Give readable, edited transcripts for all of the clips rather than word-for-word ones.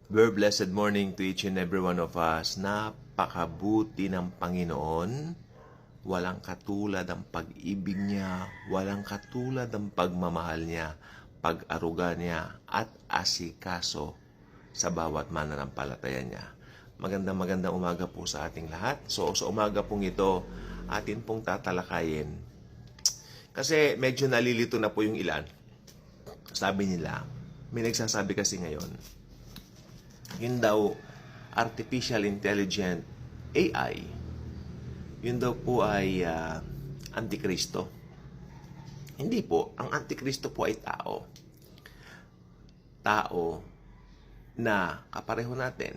Very blessed morning to each and every one of us. Napakabuti ng Panginoon. Walang katulad ang pag-ibig niya, walang katulad ang pagmamahal niya, pag-aruga niya, at asikaso sa bawat mananampalataya niya. Magandang umaga po sa ating lahat. So sa umaga pong ito, atin pong tatalakayin. Kasi medyo nalilito na po yung ilan. Sabi nila, may nagsasabi kasi ngayon, yun daw, artificial intelligent AI, yun daw po ay antikristo. Hindi po. Ang antikristo po ay tao. Tao na kapareho natin.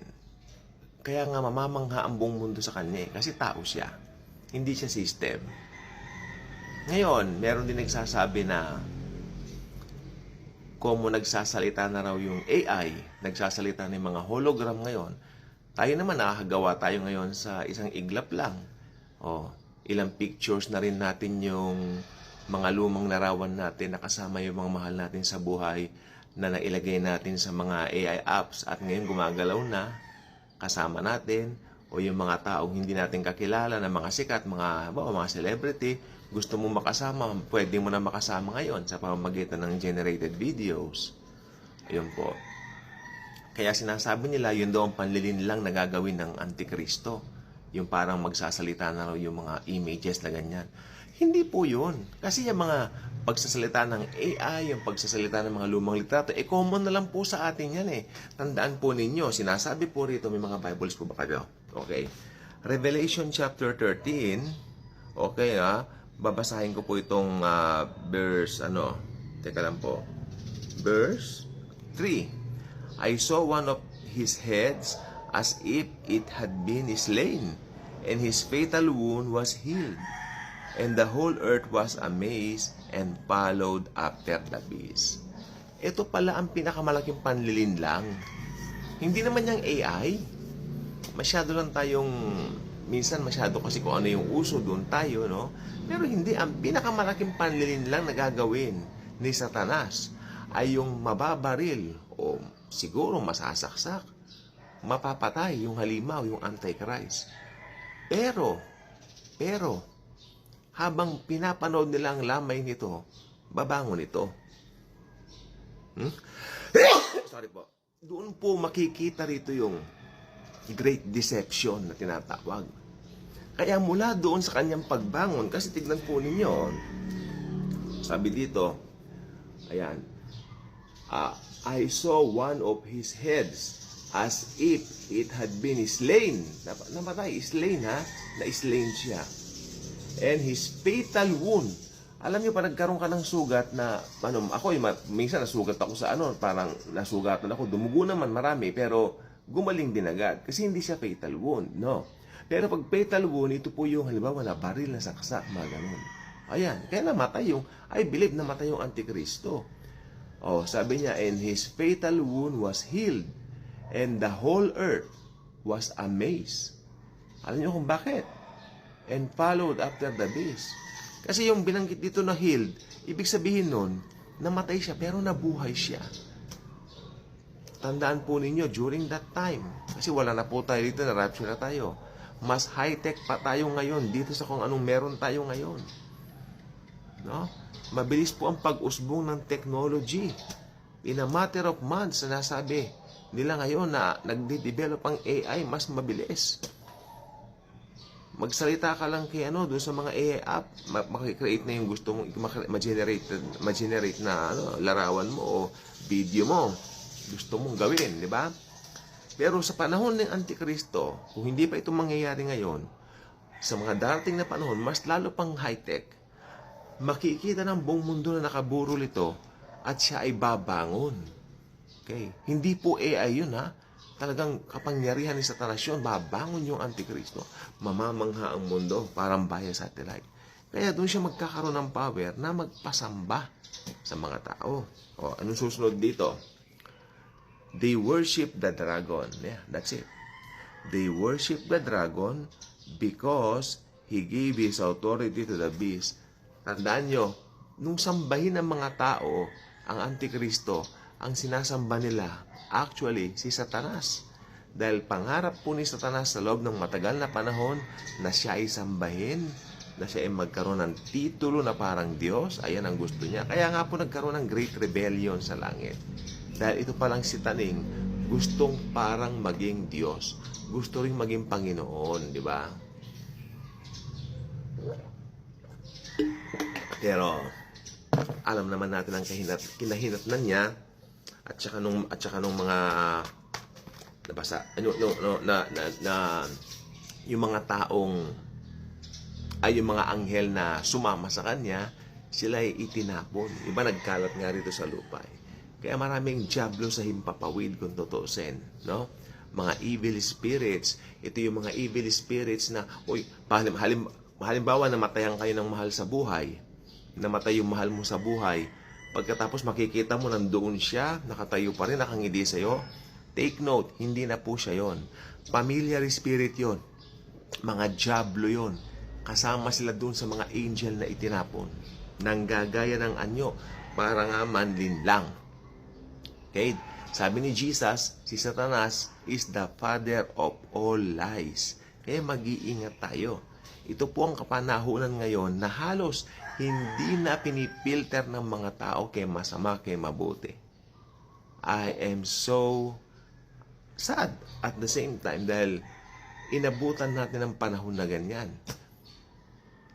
Kaya nga mamamangha ang buong mundo sa kanya kasi tao siya. Hindi siya system. Ngayon, meron din nagsasabi na kung nagsasalita na raw yung AI, nagsasalita ng mga hologram ngayon, tayo naman nakakagawa tayo ngayon sa isang iglap lang. Ilang pictures na rin natin yung mga lumang larawan natin na kasama yung mga mahal natin sa buhay na nailagay natin sa mga AI apps at ngayon gumagalaw na kasama natin o yung mga taong hindi natin kakilala na mga sikat, mga celebrity, gusto mo makasama, pwede mo na makasama ngayon sa pamamagitan ng generated videos. Ayun po. Kaya sinasabi nila, yun daw ang panlilin lang na gagawin ng Antikristo. Yung parang magsasalita na raw yung mga images na ganyan. Hindi po yun. Kasi yung mga pagsasalita ng AI, yung pagsasalita ng mga lumang litrato, common na lang po sa atin yan . Tandaan po ninyo, sinasabi po rito, may mga Bibles po ba kayo? Okay. Revelation chapter 13, okay babasahin ko po itong verse, verse 3. I saw one of his heads as if it had been slain, and his fatal wound was healed. And the whole earth was amazed and followed after the beast. Ito pala ang pinakamalaking panlilin lang. Hindi naman yung AI. Masyado lang tayong, minsan masyado kasi kung ano yung uso, doon tayo, no? Pero hindi, ang pinakamalaking panlilin lang na gagawin ni Satanas ay yung mababaril o siguro masasaksak, mapapatay yung halimaw, yung Antichrist. Pero, habang pinapanood nila ang lamay nito, babangon ito. Sorry po. Doon po makikita rito yung great deception na tinatawag. Kaya mula doon sa kanyang pagbangon, kasi tignan po ninyo, sabi dito, ayan, I saw one of his heads as if it had been slain. Namatay, slain na-slain siya. And his fatal wound. Alam niyo, pa nagkaroon ka ng sugat na, ako, minsan nasugat ako sa parang nasugatan ako, dumugo naman marami, pero gumaling din agad. Kasi hindi siya fatal wound, no? Pero pag fatal wound, ito po yung, halimbawa, na baril na saksak, mga ganun. Ayan, kaya namatay yung, I believe namatay yung Antikristo. Sabi niya, and his fatal wound was healed, and the whole earth was amazed. Alam niyo kung bakit? And followed after the beast. Kasi yung binanggit dito na healed, ibig sabihin nun, namatay siya, pero nabuhay siya. Tandaan po ninyo, during that time, kasi wala na po tayo dito, na-rapture na tayo. Mas high-tech pa tayo ngayon dito sa kung anong meron tayo ngayon. No? Mabilis po ang pag-usbong ng technology. In a matter of months, nasabi nila ngayon na nagde-develop ang AI, mas mabilis. Magsalita ka lang kay doon sa mga AI app, makikreate na yung gusto mong ma-generate na larawan mo o video mo. Gusto mong gawin, di ba? Pero sa panahon ng Antikristo, kung hindi pa ito mangyayari ngayon, sa mga darating na panahon, mas lalo pang high-tech, makikita ng buong mundo na nakaburol ito at siya ay babangon. Okay? Hindi po AI yun, Talagang kapangyarihan ni Satanas yun, babangon yung Antikristo. Mamamangha ang mundo, parang Bayan Satellite. Kaya doon siya magkakaroon ng power na magpasamba sa mga tao. Anong susunod dito? They worship the dragon. Yeah, that's it. They worship the dragon because he gave his authority to the beast. Tandaan nyo, nung sambahin ng mga tao ang Antikristo, ang sinasamba nila actually si Satanas. Dahil pangarap po ni Satanas sa loob ng matagal na panahon na siya ay sambahin, na siya ay magkaroon ng titulo na parang Diyos. Ayan ang gusto niya. Kaya nga po nagkaroon ng Great Rebellion sa langit. Dahil ito palang si Taning, gustong parang maging Diyos. Gusto rin maging Panginoon, di ba? Pero alam naman natin ang kinahinatnan niya at saka nung mga nabasa yung mga taong ay yung mga anghel na sumama sa kanya, sila ay itinapon. Iba nagkalat nga rito sa lupa. Kaya maraming diablo sa himpapawid kung tutuusin, no? Mga evil spirits, ito yung mga evil spirits na, halimbawa namatayan kayo ng mahal sa buhay, namatay yung mahal mo sa buhay, pagkatapos makikita mo nandoon siya, nakatayo pa rin, nakangiti sa'yo, take note, hindi na po siya yon. Familiar spirit yon. Mga diablo yon. Kasama sila doon sa mga angel na itinapon. Nanggagaya ng anyo, para nga manlin lang. Okay? Sabi ni Jesus, si Satanas is the father of all lies. Kaya mag-iingat tayo. Ito po ang kapanahunan ngayon na halos hindi na pinipilter ng mga tao kay masama, kay mabuti. I am so sad at the same time dahil inabutan natin ang panahon na ganyan.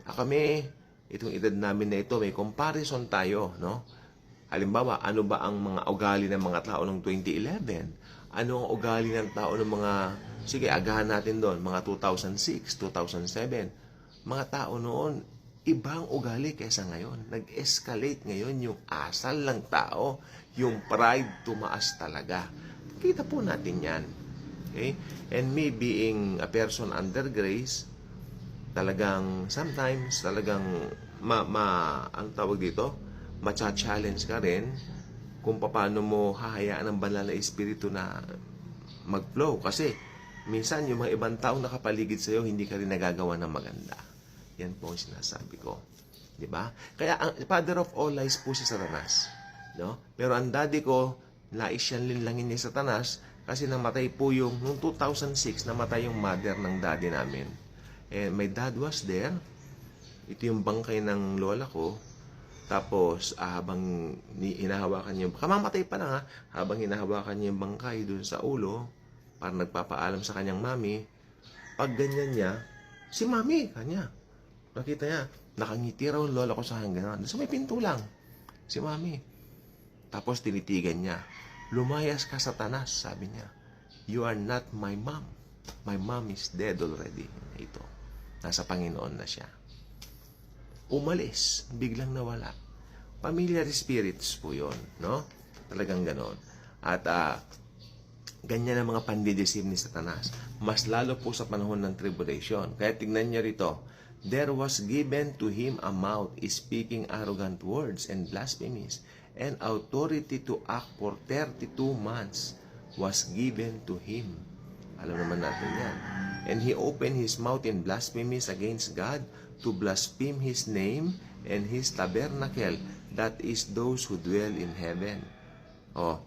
Kami, itong edad namin na ito, may comparison tayo, no? Halimbawa, ano ba ang mga ugali ng mga tao noong 2011? Ano ang ugali ng tao ng mga, sige, agahan natin doon, mga 2006, 2007. Mga tao noon, ibang ugali kaysa ngayon. Nag-escalate ngayon yung asal ng tao, yung pride tumaas talaga. Kita po natin yan. Okay? And me being a person under grace, talagang sometimes, talagang ang tawag dito, macha-challenge ka rin kung paano mo hahayaan ng banal na espiritu na mag-flow. Kasi minsan yung mga ibang taong nakapaligid sa'yo, hindi ka rin nagagawa ng maganda. Yan po ang sinasabi ko. Diba? Kaya ang father of all lies po si Satanas. No? Pero ang daddy ko, nais siyang linlangin ni Satanas kasi namatay po yung, noong 2006, namatay yung mother ng daddy namin. And my dad was there. Ito yung bangkay ng lola ko. Tapos, habang hinahawakan niya, kamamatay pa lang ha, habang hinahawakan niya yung bangkay dun sa ulo, para nagpapaalam sa kanyang mami, pag ganyan niya, si mami, kanya, nakita niya, nakangiti raw lola ko sa hangganan. So may pinto lang, si mami. Tapos tinitigan niya, lumayas ka Satanas, sabi niya. You are not my mom. My mom is dead already. Ito, nasa Panginoon na siya. Umalis, biglang nawala. Familiar spirits po yun, no? Talagang ganon. At ganyan ang mga pandideceive ni Satanas. Mas lalo po sa panahon ng tribulation. Kaya tignan niyo rito, there was given to him a mouth speaking arrogant words and blasphemies, and authority to act for 32 months was given to him. Alam naman natin yan. And he opened his mouth in blasphemies against God, to blaspheme His name and His tabernacle, that is those who dwell in heaven. Oh,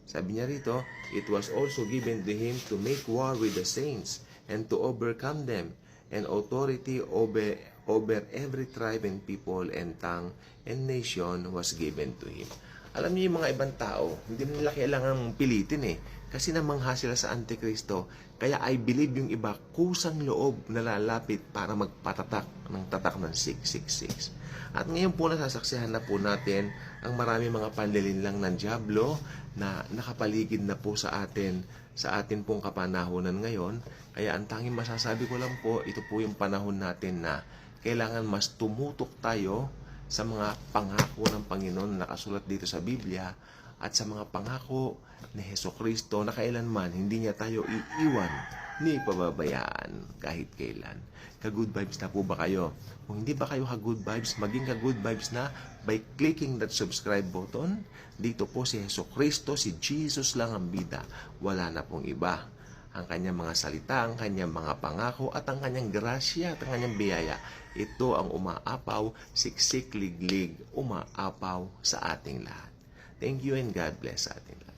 sabi niya rito, it was also given to Him to make war with the saints and to overcome them, and authority over every tribe and people and tongue and nation was given to Him. Alam niyo yung mga ibang tao, hindi nila kailangan pilitin kasi namangha sila sa Antikristo. Kaya I believe yung iba, kusang loob na lalapit para magpatatak ng tatak ng 666. At ngayon po nasasaksihan na po natin ang marami mga panlilinlang ng diablo na nakapaligid na po sa atin pong kapanahunan ngayon. Kaya ang tanging masasabi ko lang po, ito po yung panahon natin na kailangan mas tumutok tayo sa mga pangako ng Panginoon na nakasulat dito sa Biblia at sa mga pangako ni Hesukristo na kailanman hindi niya tayo iiwan ni pababayaan kahit kailan. Ka-good vibes na po ba kayo? Kung hindi ba kayo ka-good vibes, maging ka-good vibes na by clicking that subscribe button. Dito po si Hesukristo, si Jesus lang ang bida. Wala na pong iba. Ang kanyang mga salita, ang kanyang mga pangako, at ang kanyang grasya at ang kanyang biyaya. Ito ang umaapaw, siksik, liglig, umaapaw sa ating lahat. Thank you and God bless sa atin lahat.